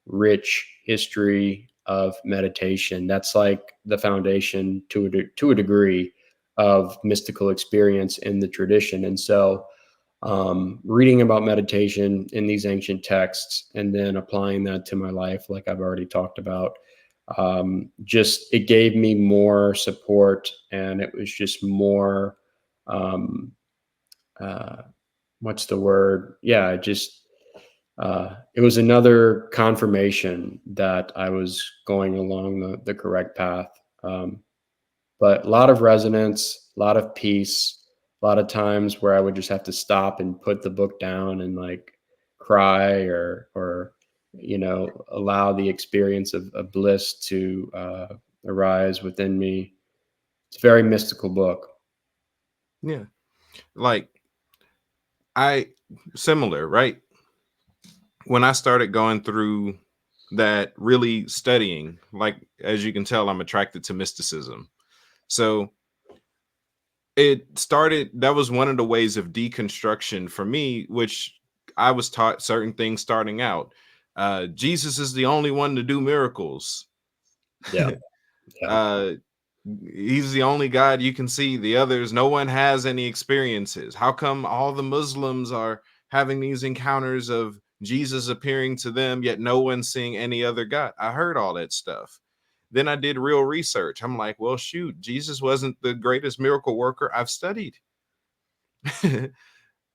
rich history of meditation. That's like the foundation to a degree of mystical experience in the tradition. And so, reading about meditation in these ancient texts and then applying that to my life, like I've already talked about, just it gave me more support, and it was just more. Um, uh, what's the word? Yeah, just It was another confirmation that I was going along the correct path. But a lot of resonance, a lot of peace, a lot of times where I would just have to stop and put the book down and like cry or allow the experience of bliss to arise within me. It's a very mystical book. Yeah. Like I similar, right? When I started going through that, really studying, like as you can tell, I'm attracted to mysticism. So it started, that was one of the ways of deconstruction for me, which I was taught certain things starting out. Jesus is the only one to do miracles. Yeah, yeah, uh he's the only God you can see. The others, no one has any experiences. How come all the Muslims are having these encounters of Jesus appearing to them, yet no one's seeing any other God? I heard all that stuff. Then I did real research. I'm like, well, shoot, Jesus wasn't the greatest miracle worker I've studied.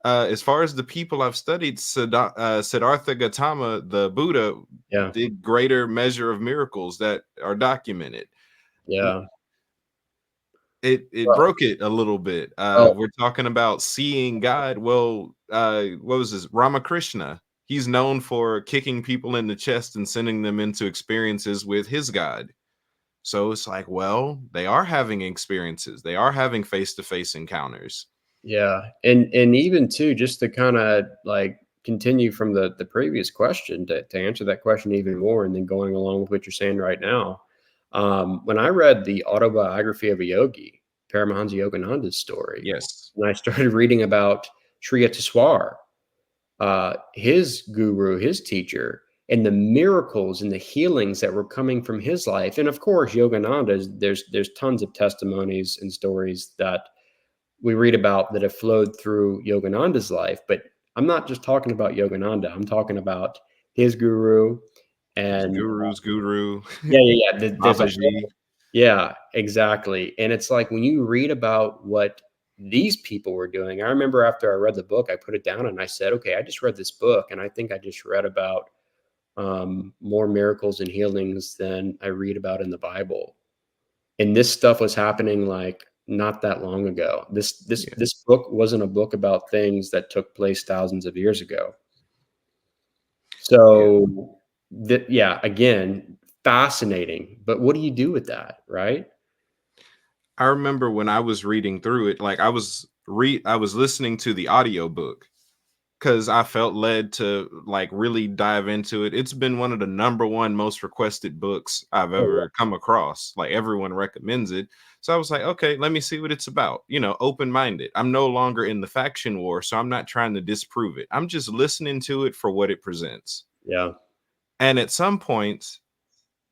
As far as the people I've studied, Siddhartha Gautama, the Buddha, yeah, did greater measure of miracles that are documented. yeah. It Well, broke it a little bit. well, We're talking about seeing God. Well, what was this? Ramakrishna. He's known for kicking people in the chest and sending them into experiences with his God. So it's like, well, they are having experiences. They are having face-to-face encounters. yeah, and even too, just to kind of like continue from the previous question to answer that question even more, and then going along with what you're saying right now. When I read the autobiography of a yogi, Paramahansa Yogananda's story, Yes. and I started reading about Sri Yukteswar, his guru, his teacher, and the miracles and the healings that were coming from his life, and of course, Yogananda's. There's tons of testimonies and stories that we read about that have flowed through Yogananda's life. But I'm not just talking about Yogananda. I'm talking about his guru. His And guru's guru, yeah, yeah, yeah. There's a Babaji. yeah, exactly. And it's like when you read about what these people were doing, I remember after I read the book, I put it down and I said, okay, I just read this book. And I think I just read about more miracles and healings than I read about in the Bible. And this stuff was happening like not that long ago. This this Yeah. this book wasn't a book about things that took place thousands of years ago. Yeah. So that yeah, again, fascinating. But what do you do with that, right? I remember when I was reading through it, like I was listening to the audiobook because I felt led to like really dive into it. It's been one of the number one most requested books I've Oh, ever come across. Like everyone recommends it. So I was like, okay, let me see what it's about. Open minded. I'm no longer in the faction war, so I'm not trying to disprove it. I'm just listening to it for what it presents. yeah, And at some point,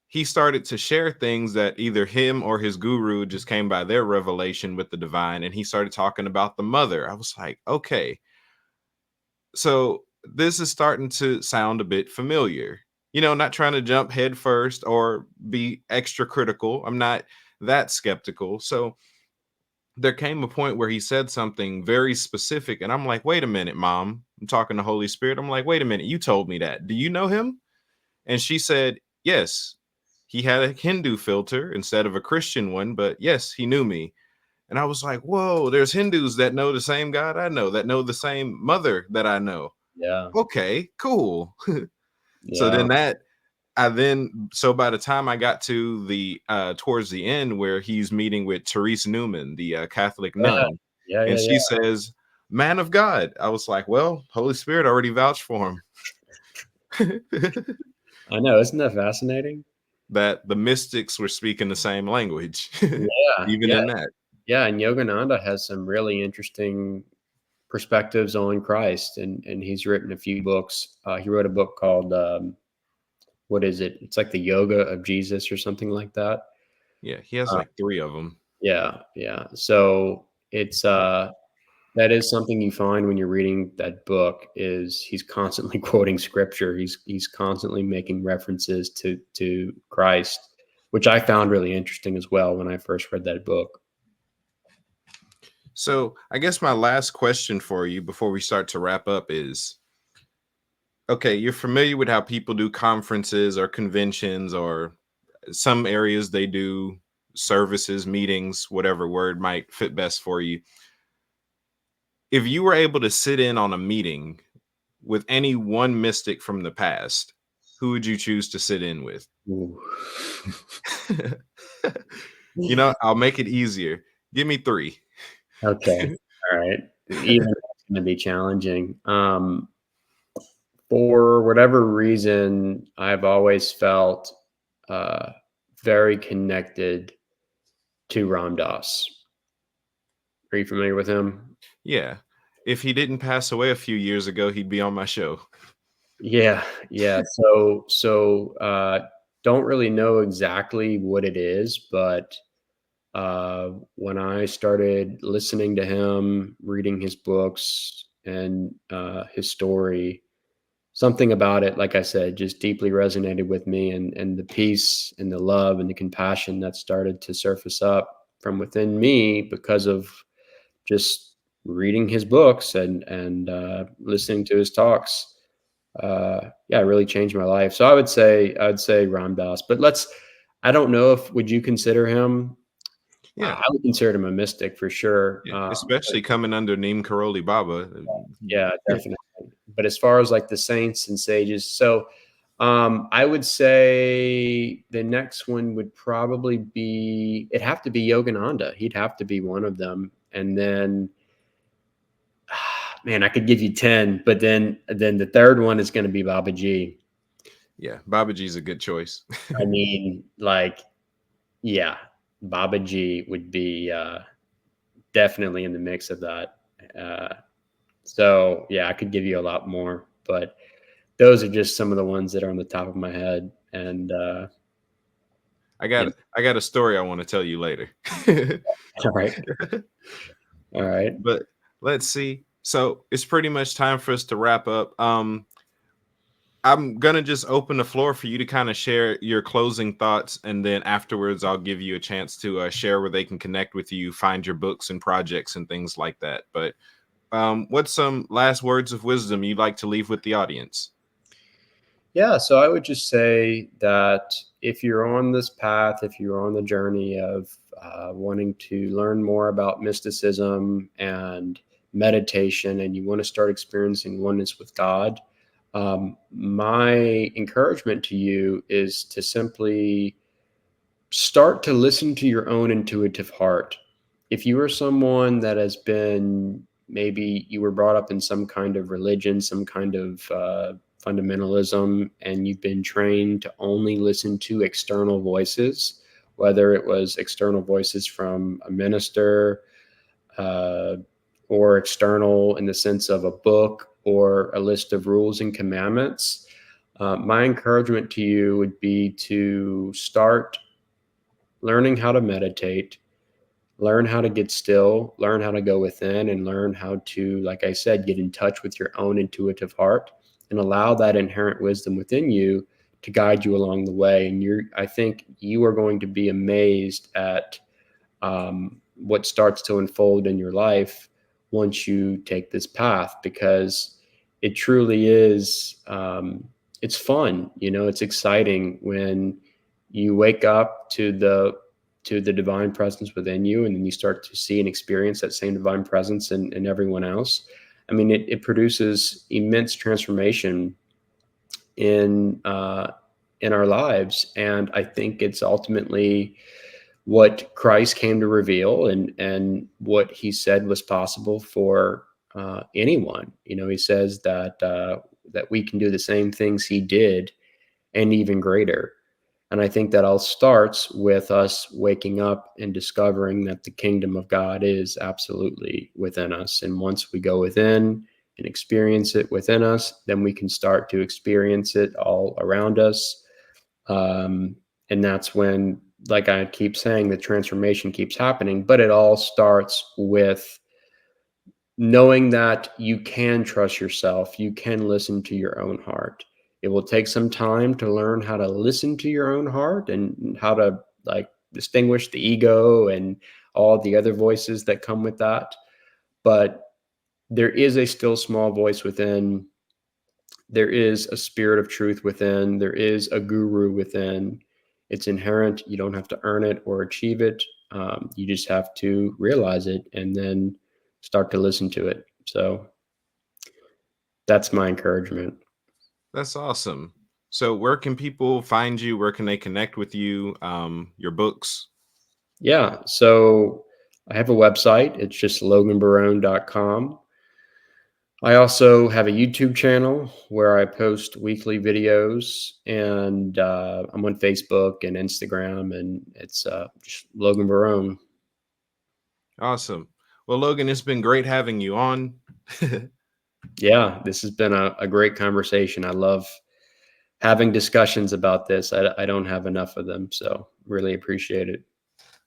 he started to share things that either him or his guru just came by their revelation with the divine. And he started talking about the mother. I was like, okay, so this is starting to sound a bit familiar. Not trying to jump head first or be extra critical. I'm not that skeptical. So there came a point where he said something very specific, and I'm like, wait a minute, mom. I'm talking to Holy Spirit. I'm like, wait a minute, you told me that. Do you know him? And she said, yes, he had a Hindu filter instead of a Christian one, but yes, he knew me. And I was like, whoa, there's Hindus that know the same God I know, that know the same mother that I know. yeah, Okay, cool. So yeah, then so by the time I got to the towards the end where he's meeting with Therese Newman, the Catholic yeah, nun, yeah, and yeah, she yeah. says, man of God, I was like, well, Holy Spirit already vouched for him. I know, isn't that fascinating? That the mystics were speaking the same language, Yeah, even yeah, in that. yeah. And Yogananda has some really interesting perspectives on Christ, and he's written a few books. He wrote a book called what is it? It's like the Yoga of Jesus or something like that. Yeah, he has Uh, like three of them. yeah, yeah. So it's that is something you find when you're reading that book is he's constantly quoting scripture. He's constantly making references to Christ, which I found really interesting as well when I first read that book. So I guess my last question for you before we start to wrap up is, Okay, you're familiar with how people do conferences or conventions, or some areas they do services, meetings, whatever word might fit best for you. If you were able to sit in on a meeting with any one mystic from the past, who would you choose to sit in with? Ooh. I'll make it easier. Give me three. Okay. All right. Even that's gonna be challenging. For whatever reason, I've always felt, uh, very connected to Ram Dass. Are you familiar with him? Yeah. If he didn't pass away a few years ago, he'd be on my show. Yeah, yeah. So, don't really know exactly what it is, but when I started listening to him, reading his books and his story, something about it, like I said, just deeply resonated with me, and the peace and the love and the compassion that started to surface up from within me because of just reading his books and listening to his talks. Yeah, it really changed my life. So I would say Ram Dass, but I don't know if would you consider him? Yeah. I would consider him a mystic for sure. Yeah. Especially coming under Neem Karoli Baba. Yeah, definitely. But as far as like the saints and sages, so I would say the next one would probably be it'd have to be Yogananda. He'd have to be one of them. And then man, I could give you 10, but then the third one is going to be Baba G. Yeah. Babaji's a good choice. I mean, like, yeah, Baba G would be definitely in the mix of that. Uh, so yeah, I could give you a lot more, but those are just some of the ones that are on the top of my head. And I you know, got I got a story I want to tell you later. all right, all right, But let's see. So it's pretty much time for us to wrap up. I'm gonna just open the floor for you to kind of share your closing thoughts, and then afterwards, I'll give you a chance to share where they can connect with you, find your books and projects and things like that. But what's some last words of wisdom you'd like to leave with the audience? yeah. So I would just say that if you're on this path, if you're on the journey of wanting to learn more about mysticism and meditation, and you want to start experiencing oneness with God, my encouragement to you is to simply start to listen to your own intuitive heart. If you are someone that has been, maybe you were brought up in some kind of religion, some kind of fundamentalism, and you've been trained to only listen to external voices, whether it was external voices from a minister, uh, or external in the sense of a book or a list of rules and commandments, my encouragement to you would be to start learning how to meditate, learn how to get still, learn how to go within, and learn how to, like I said, get in touch with your own intuitive heart and allow that inherent wisdom within you to guide you along the way. And I think you are going to be amazed at what starts to unfold in your life once you take this path, because it truly is. It's fun, it's exciting when you wake up to the divine presence within you, and then you start to see and experience that same divine presence in everyone else. I mean, it produces immense transformation in uh, in our lives, and I think it's ultimately what Christ came to reveal, and what He said was possible for anyone. He says that we can do the same things He did and even greater. And I think that all starts with us waking up and discovering that the kingdom of God is absolutely within us. And once we go within and experience it within us, then we can start to experience it all around us. Um, and that's when, like I keep saying, the transformation keeps happening. But it all starts with knowing that you can trust yourself, you can listen to your own heart. It will take some time to learn how to listen to your own heart and how to like distinguish the ego and all the other voices that come with that. But there is a still small voice within there is a spirit of truth within, there is a guru within. It's inherent. You don't have to earn it or achieve it. You just have to realize it and then start to listen to it. So that's my encouragement. That's awesome. So where can people find you? Where can they connect with you? Your books? Yeah. So I have a website. It's just loganbarone.com. I also have a YouTube channel where I post weekly videos, and I'm on Facebook and Instagram, and it's just Logan Barone. Awesome. Well, Logan, it's been great having you on. Yeah, this has been a great conversation. I love having discussions about this. I don't have enough of them, so really appreciate it.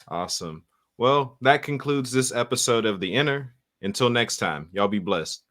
Awesome. Well, that concludes this episode of The Inner. Until next time, y'all be blessed.